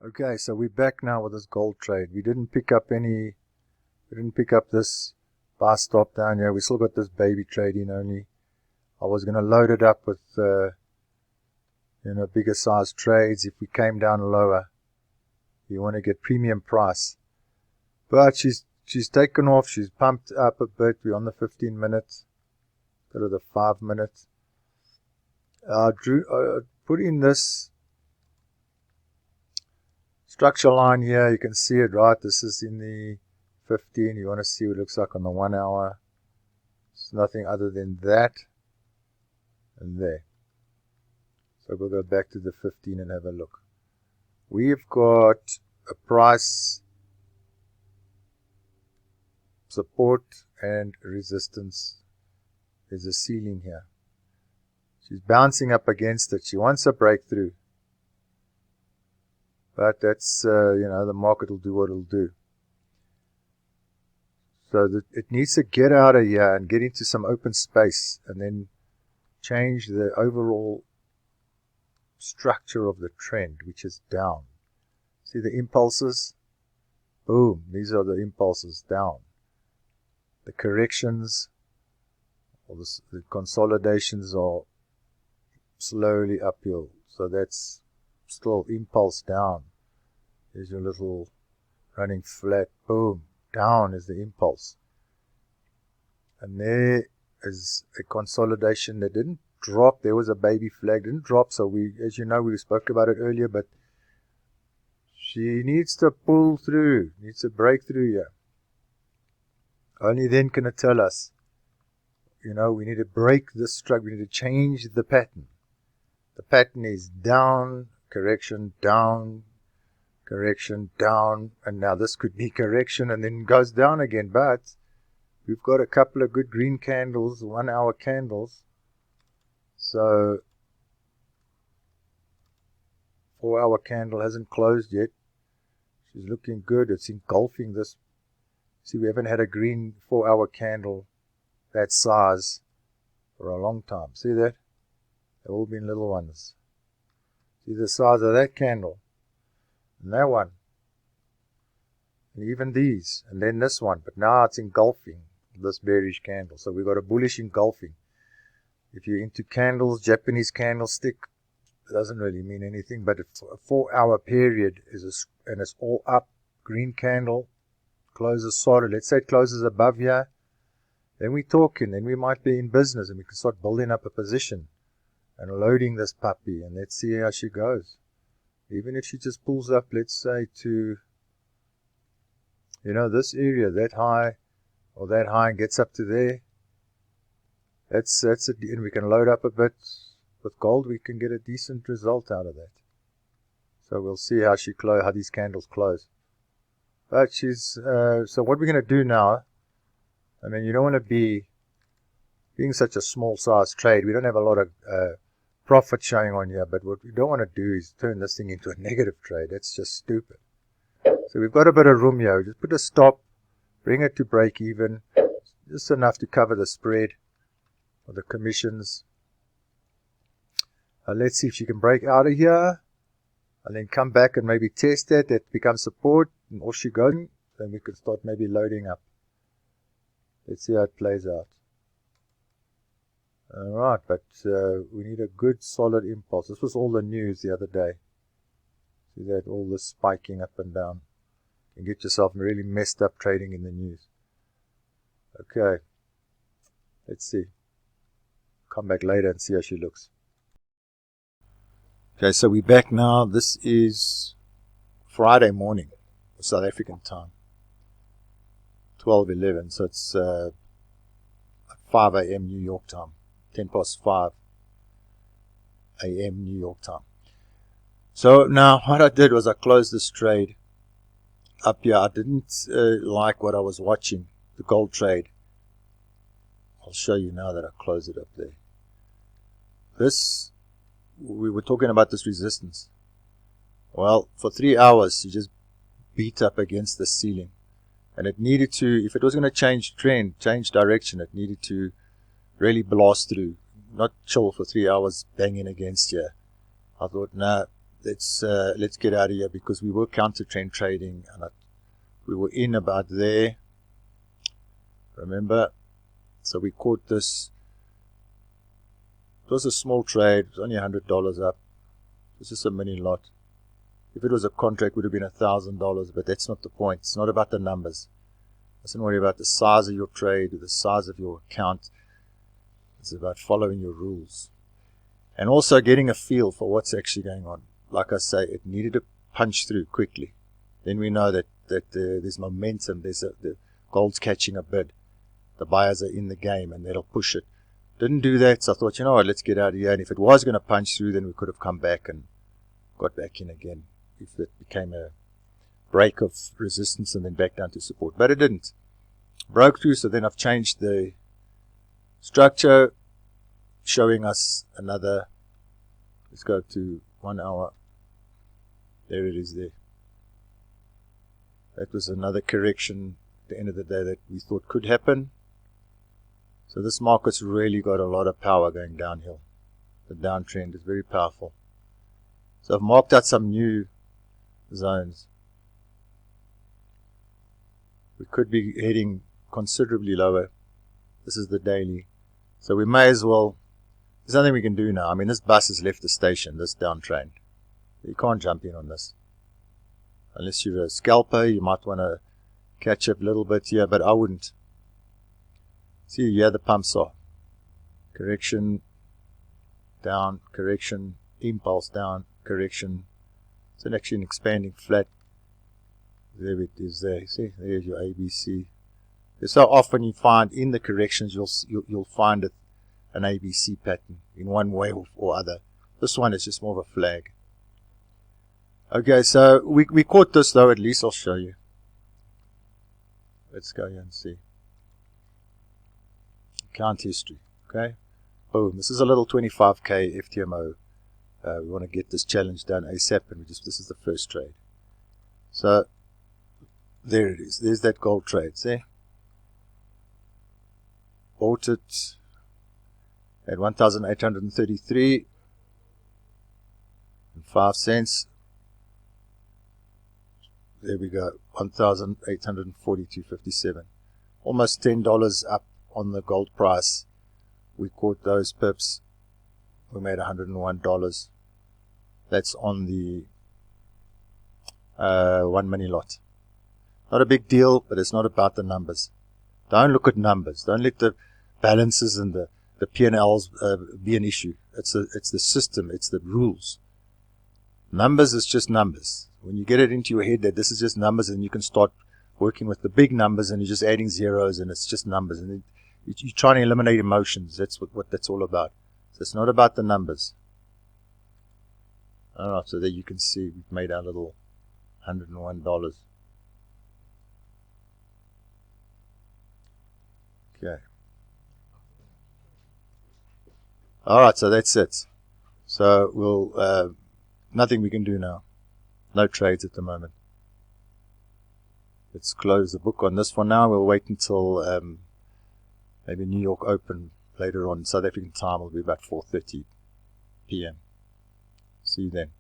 Okay, so we're back now with this gold trade. We didn't pick up this buy stop down here. We still got this baby trade in only. I was going to load it up with, bigger size trades if we came down lower. You want to get premium price. But she's taken off. She's pumped up a bit. We're on the 15 minutes. Go to the 5 minutes. Put in this structure line here. You can see it, right? This is in the 15. You want to see what it looks like on the 1 hour. It's nothing other than that and there. So we'll go back to the 15 and have a look. We've got a price support and resistance. There's a ceiling here. She's bouncing up against it. She wants a breakthrough. But that's, the market will do what it'll do. So it needs to get out of here and get into some open space and then change the overall structure of the trend, which is down. See the impulses? Boom. These are the impulses down. The corrections or the consolidations are slowly uphill. So that's still impulse down. There's your little running flat. Boom. Down is the impulse. And there is a consolidation that didn't drop. There was a baby flag. Didn't drop. So as you know, we spoke about it earlier, but she needs to pull through. Needs to break through here. Only then can it tell us, we need to break this struggle. We need to change the pattern. The pattern is down, correction, down, correction, down. And now this could be correction and then goes down again. But we've got a couple of good green candles, 1 hour candles. So 4 hour candle hasn't closed yet. She's looking good. It's engulfing this. See, we haven't had a green 4 hour candle that size for a long time. See that? They've all been little ones. See the size of that candle. And that one. And even these. And then this one. But now it's engulfing this bearish candle. So we've got a bullish engulfing. If you're into candles, Japanese candlestick, it doesn't really mean anything. But a 4 hour period and it's all up. Green candle. Closes solid. Let's say it closes above here. Then we're talking. Then we might be in business and we can start building up a position and loading this puppy. And let's see how she goes. Even if she just pulls up, let's say to, this area, that high or that high and gets up to there. That's it. And we can load up a bit. With gold, we can get a decent result out of that. So we'll see how these candles close. But so what we're going to do now, you don't want to being such a small size trade, we don't have a lot of profit showing on here, but what we don't want to do is turn this thing into a negative trade. That's just stupid. So we've got a bit of room here. Just put a stop, bring it to break even, just enough to cover the spread or the commissions. Let's see if she can break out of here. And then come back and maybe test it. That becomes support. And off she goes. Then we can start maybe loading up. Let's see how it plays out. Alright, but we need a good solid impulse. This was all the news the other day. See that? All this spiking up and down. You can get yourself really messed up trading in the news. Okay. Let's see. Come back later and see how she looks. Okay, so we're back now. This is Friday morning, South African time, 12:11. So it's 5 a.m. New York time, 10 past 5 a.m. New York time. So now what I did was I closed this trade up here. I didn't like what I was watching, the gold trade. I'll show you now that I close it up there. We were talking about this resistance. Well, for 3 hours, you just beat up against the ceiling. And it needed to, if it was going to change trend, change direction, it needed to really blast through. Not chill for 3 hours banging against you. I thought, nah, let's get out of here, because we were counter trend trading, and we were in about there. Remember? So we caught this. It was a small trade. It was only $100 up. It was just a mini lot. If it was a contract, it would have been $1,000, but that's not the point. It's not about the numbers. Don't worry about the size of your trade or the size of your account. It's about following your rules. And also getting a feel for what's actually going on. Like I say, it needed to punch through quickly. Then we know that there's momentum. The gold's catching a bid. The buyers are in the game and they'll push it. Didn't do that, so I thought, you know what, let's get out of here. And if it was going to punch through, then we could have come back and got back in again. If it became a break of resistance and then back down to support. But it didn't. Broke through, so then I've changed the structure, showing us another. Let's go to 1 hour. There it is there. That was another correction at the end of the day that we thought could happen. So this market's really got a lot of power going downhill. The downtrend is very powerful. So I've marked out some new zones. We could be heading considerably lower. This is the daily. So we may as well, there's nothing we can do now. I mean, this bus has left the station, this downtrend. You can't jump in on this. Unless you're a scalper, you might want to catch up a little bit here, but I wouldn't. See, here the pumps are. Correction, down, correction, impulse down, correction. It's actually an expanding flat. There it is there. See, there's your ABC. So often you find in the corrections you'll find it an ABC pattern in one way or other. This one is just more of a flag. Okay, so we caught this though. At least I'll show you. Let's go here and see. Account history. Okay. Boom. This is a little 25K FTMO. We want to get this challenge done ASAP, and this is the first trade. So there it is. There's that gold trade. See? Bought it at 1,833 and 5 cents. There we go. 1,842.57. Almost $10 up on the gold price. We caught those pips. We made $101. That's on the 1 mini lot. Not a big deal, but it's not about the numbers. Don't look at numbers. Don't let the balances and the P&Ls be an issue. It's the system. It's the rules. Numbers is just numbers. When you get it into your head that this is just numbers, and you can start working with the big numbers, and you're just adding zeros, and it's just numbers, and you're trying to eliminate emotions. That's what that's all about. So it's not about the numbers. All right, so there you can see we've made our little $101. Okay. All right, so that's it. So we'll nothing we can do now. No trades at the moment. Let's close the book on this for now. We'll wait until maybe New York Open later on. South African time will be about 4:30 p.m. See you then.